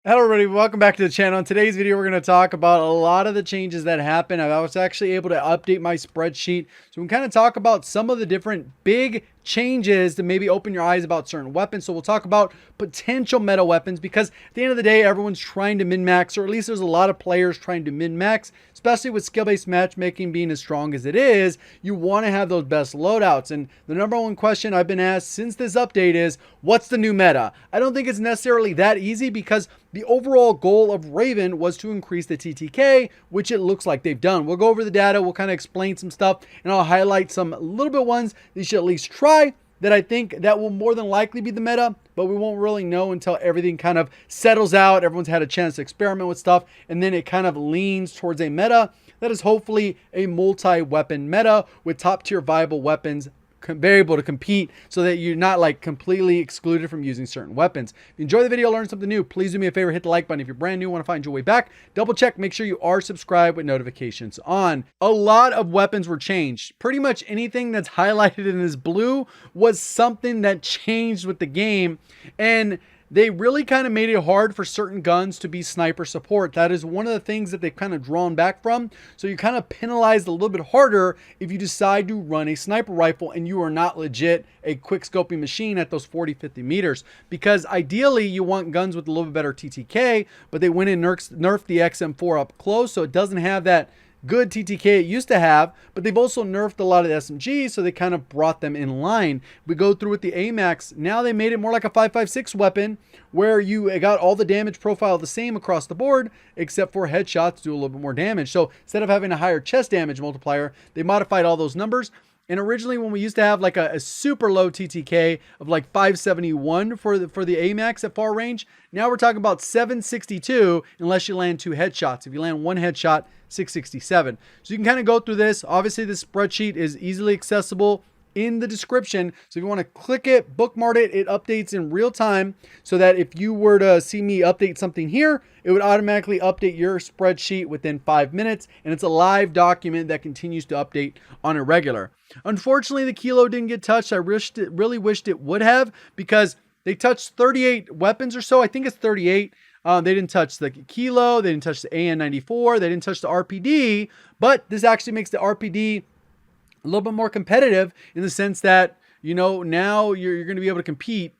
Hello everybody, welcome back to the channel. In today's video, we're going to talk about a lot of the changes that happened. I was actually able to update my spreadsheet. So we can kind of talk about some of the different big changes to maybe open your eyes about certain weapons. So we'll talk about potential meta weapons because at the end of the day, everyone's trying to min-max, or at least there's a lot of players trying to min-max, especially with skill-based matchmaking being as strong as it is. You want to have those best loadouts. And the number one question I've been asked since this update is, what's the new meta? I don't think it's necessarily that easy because the overall goal of Raven was to increase the TTK, which it looks like they've done. We'll go over the data, we'll kind of explain some stuff, and I'll highlight some little bit ones that you should at least try that I think that will more than likely be the meta, but we won't really know until everything kind of settles out. Everyone's had a chance to experiment with stuff, and then it kind of leans towards a meta that is hopefully a multi-weapon meta with top-tier viable weapons be able to compete so that you're not like completely excluded from using certain weapons. If you enjoy the video, learn something new, please do me a favor, hit the like button. If you're brand new, want to find your way back, double check, make sure you are subscribed with notifications on. A lot of weapons were changed. Pretty much anything that's highlighted in this blue was something that changed with the game, and they really kind of made it hard for certain guns to be sniper support. That is one of the things that they've kind of drawn back from. So you're kind of penalized a little bit harder if you decide to run a sniper rifle and you are not legit a quick scoping machine at those 40-50 meters. Because ideally you want guns with a little bit better TTK, but they went and nerfed the XM4 up close, so it doesn't have that good TTK it used to have, but they've also nerfed a lot of the SMGs, so they kind of brought them in line. We go through with the AMAX. Now they made it more like a 5.56 weapon where you got all the damage profile the same across the board, except for headshots do a little bit more damage. So instead of having a higher chest damage multiplier, they modified all those numbers. And originally when we used to have like a super low TTK of like 571 for the AMAX at far range, now we're talking about 762 unless you land 2 headshots. If you land 1 headshot, 667. So you can kind of go through this. Obviously this spreadsheet is easily accessible in the description. So if you want to click it, bookmark it, it updates in real time so that if you were to see me update something here, it would automatically update your spreadsheet within 5 minutes. And it's a live document that continues to update on a regular. Unfortunately, the kilo didn't get touched. I really wished it would have, because they touched 38 weapons or so. I think it's 38. They didn't touch the kilo. They didn't touch the AN94. They didn't touch the RPD. But this actually makes the RPD a little bit more competitive in the sense that, you know, now you're going to be able to compete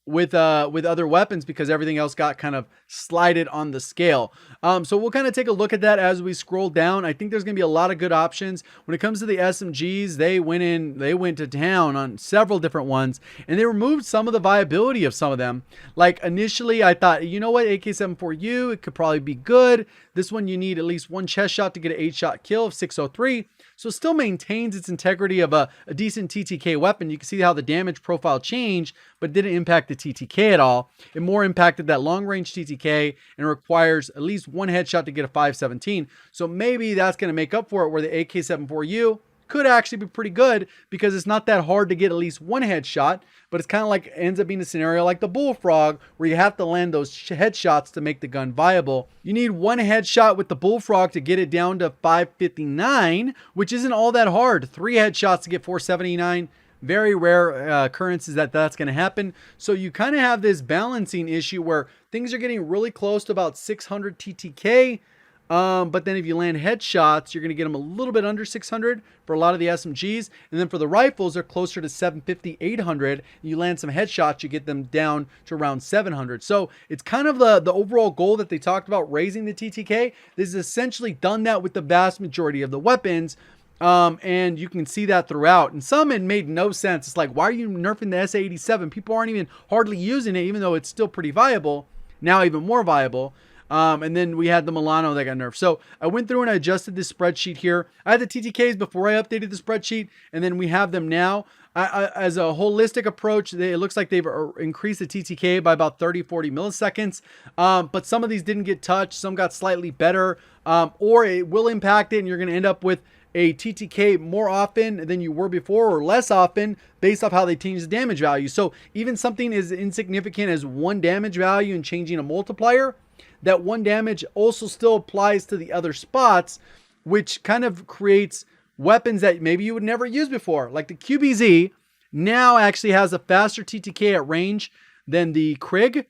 with other weapons because everything else got kind of slided on the scale. So we'll kind of take a look at that as we scroll down. I think there's going to be a lot of good options when it comes to the SMGs. They went to town on several different ones, and they removed some of the viability of some of them. Like initially I thought, you know what, AK-74U, it could probably be good. This one you need at least 1 chest shot to get an 8-shot kill of 603. So it still maintains its integrity of a decent TTK weapon. You can see how the damage profile changed, but didn't impact the TTK at all. It more impacted that long range TTK and requires at least 1 headshot to get a 517. So maybe that's going to make up for it, where the AK-74U could actually be pretty good because it's not that hard to get at least 1 headshot, but it's kind of like ends up being a scenario like the Bullfrog where you have to land those headshots to make the gun viable. You need 1 headshot with the Bullfrog to get it down to 559, which isn't all that hard. 3 headshots to get 479. Very rare occurrences that's going to happen. So you kind of have this balancing issue where things are getting really close to about 600 TTK. But then if you land headshots, you're going to get them a little bit under 600 for a lot of the SMGs. And then for the rifles, they're closer to 750, 800. You land some headshots, you get them down to around 700. So it's kind of the overall goal that they talked about, raising the TTK. This has essentially done that with the vast majority of the weapons. And you can see that throughout. And some it made no sense. It's like, why are you nerfing the SA-87? People aren't even hardly using it, even though it's still pretty viable. Now even more viable. And then we had the Milano that got nerfed. So I went through and I adjusted this spreadsheet here. I had the TTKs before I updated the spreadsheet, and then we have them now. As a holistic approach, it looks like they've increased the TTK by about 30-40 milliseconds. But some of these didn't get touched. Some got slightly better, or it will impact it, and you're going to end up with a TTK more often than you were before, or less often, based off how they change the damage value. So even something as insignificant as 1 damage value and changing a multiplier, that 1 damage also still applies to the other spots, which kind of creates weapons that maybe you would never use before. Like the QBZ now actually has a faster TTK at range than the Krig,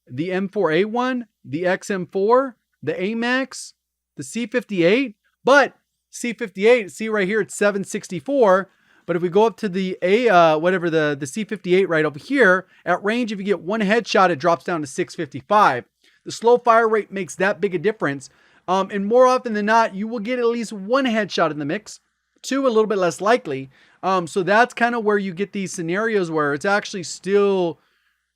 the M4A1, the XM4, the AMAX, the C58, but C58, see right here, it's 764. But if we go up to the the C58 right over here, at range, if you get one headshot, it drops down to 655. The slow fire rate makes that big a difference. And more often than not, you will get at least one headshot in the mix, two a little bit less likely. So that's kind of where you get these scenarios where it's actually still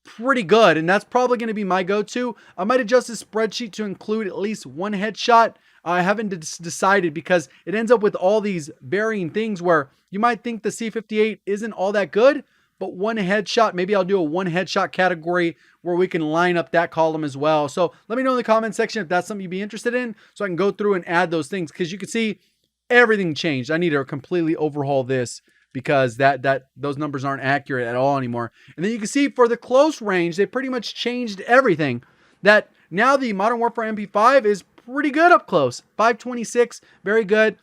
pretty good. And that's probably going to be my go-to. I might adjust this spreadsheet to include at least one headshot. I haven't decided because it ends up with all these varying things where you might think the C58 isn't all that good, but one headshot, maybe I'll do a one headshot category where we can line up that column as well. So let me know in the comment section if that's something you'd be interested in so I can go through and add those things, because you can see everything changed. I need to completely overhaul this because those numbers aren't accurate at all anymore. And then you can see for the close range, they pretty much changed everything. That now the Modern Warfare MP5 is pretty good up close. 526, very good.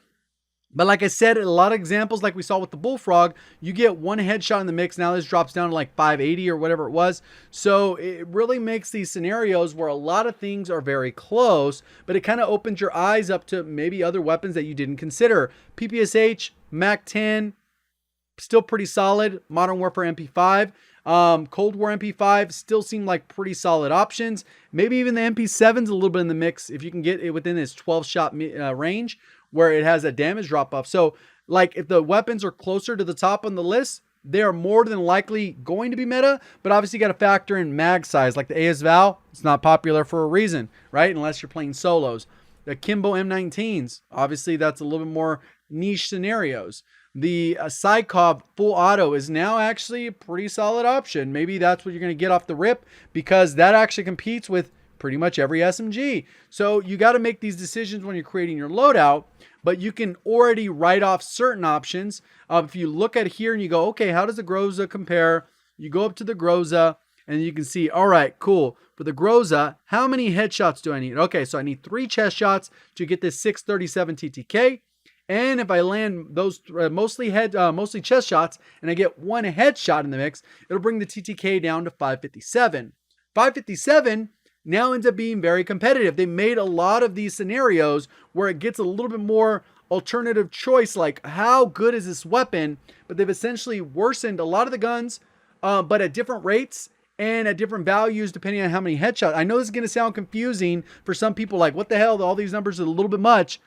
But like I said, a lot of examples like we saw with the Bullfrog, you get one headshot in the mix. Now this drops down to like 580 or whatever it was. So it really makes these scenarios where a lot of things are very close, but it kind of opens your eyes up to maybe other weapons that you didn't consider. PPSH, MAC-10, still pretty solid. Modern Warfare MP5. Cold War MP5 still seem like pretty solid options. Maybe even the MP7's a little bit in the mix if you can get it within its 12-shot range where it has a damage drop-off. So, like, if the weapons are closer to the top on the list, they are more than likely going to be meta, but obviously you got to factor in mag size. Like the AS-Val, it's not popular for a reason, right? Unless you're playing solos. The Kimbo M19s, obviously that's a little bit more niche scenarios. The Psychov full auto is now actually a pretty solid option. Maybe that's what you're going to get off the rip because that actually competes with pretty much every SMG. So you got to make these decisions when you're creating your loadout, but you can already write off certain options. If you look at here and you go, okay, how does the Groza compare? You go up to the Groza and you can see, all right, cool. For the Groza, how many headshots do I need? Okay, so I need 3 chest shots to get this 637 TTK. And if I land those mostly chest shots and I get one headshot in the mix, it'll bring the TTK down to 557. 557 now ends up being very competitive. They made a lot of these scenarios where it gets a little bit more alternative choice, like how good is this weapon? But they've essentially worsened a lot of the guns, but at different rates and at different values depending on how many headshots. I know this is going to sound confusing for some people, like what the hell, all these numbers are a little bit much.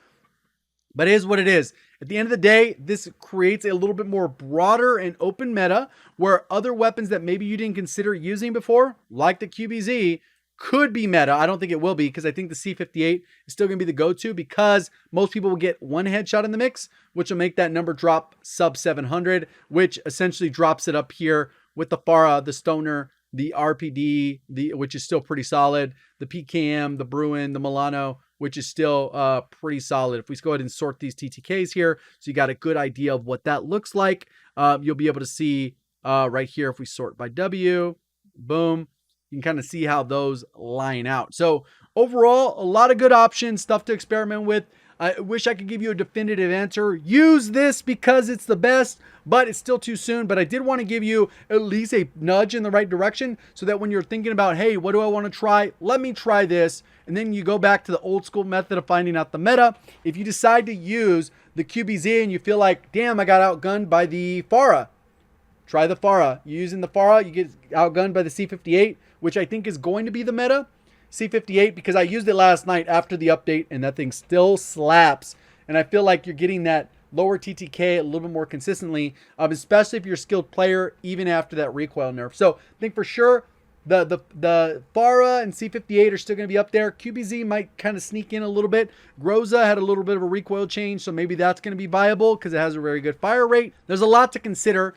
But it is what it is. At the end of the day, this creates a little bit more broader and open meta where other weapons that maybe you didn't consider using before, like the QBZ, could be meta. I don't think it will be because I think the C58 is still going to be the go-to because most people will get one headshot in the mix, which will make that number drop sub 700, which essentially drops it up here with the Farah, the Stoner, the RPD, which is still pretty solid, the PKM, the Bruin, the Milano, which is still pretty solid. If we go ahead and sort these TTKs here, so you got a good idea of what that looks like, you'll be able to see right here, if we sort by W, boom, you can kind of see how those line out. So overall, a lot of good options, stuff to experiment with. I wish I could give you a definitive answer. Use this because it's the best, but it's still too soon. But I did want to give you at least a nudge in the right direction so that when you're thinking about, hey, what do I want to try? Let me try this. And then you go back to the old school method of finding out the meta. If you decide to use the QBZ and you feel like, damn, I got outgunned by the Farah, try the Farah. Using the Farah, you get outgunned by the C58, which I think is going to be the meta. C58, because I used it last night after the update and that thing still slaps. And I feel like you're getting that lower TTK a little bit more consistently, especially if you're a skilled player, even after that recoil nerf. So I think for sure the Farah and C58 are still going to be up there. QBZ might kind of sneak in a little bit. Groza had a little bit of a recoil change, so maybe that's going to be viable because it has a very good fire rate. There's a lot to consider.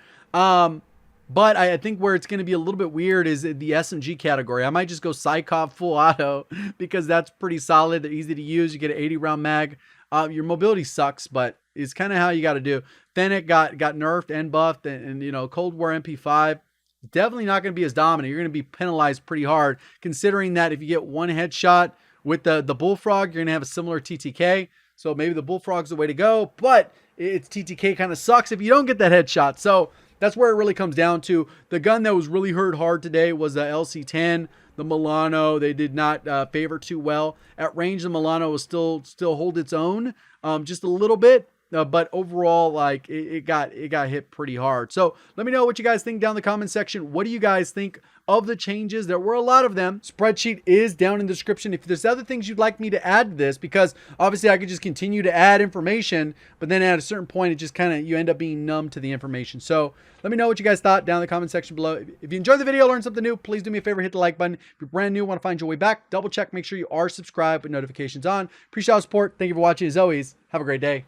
But I think where it's going to be a little bit weird is the SMG category. I might just go Psychov full auto because that's pretty solid. They're easy to use. You get an 80 round mag. Your mobility sucks, but it's kind of how you got to do. Fennec got nerfed and buffed, and you know, Cold War MP5 definitely not going to be as dominant. You're going to be penalized pretty hard, considering that if you get one headshot with the Bullfrog, you're going to have a similar TTK. So maybe the Bullfrog's the way to go, but its TTK kind of sucks if you don't get that headshot. So that's where it really comes down to. The gun that was really hurt hard today was the LC-10. The Milano, they did not favor too well. At range, the Milano will still hold its own just a little bit. But overall, like it got hit pretty hard. So let me know what you guys think down in the comment section. What do you guys think of the changes? There were a lot of them. Spreadsheet is down in the description if there's other things you'd like me to add to this, because obviously I could just continue to add information, but then at a certain point it just kind of, you end up being numb to the information. So let me know what you guys thought down in the comment section below. If you enjoyed the video, learned something new, please do me a favor, hit the like button. If you're brand new, want to find your way back, double check, make sure you are subscribed with notifications on. Appreciate all the support. Thank you for watching. As always, have a great day.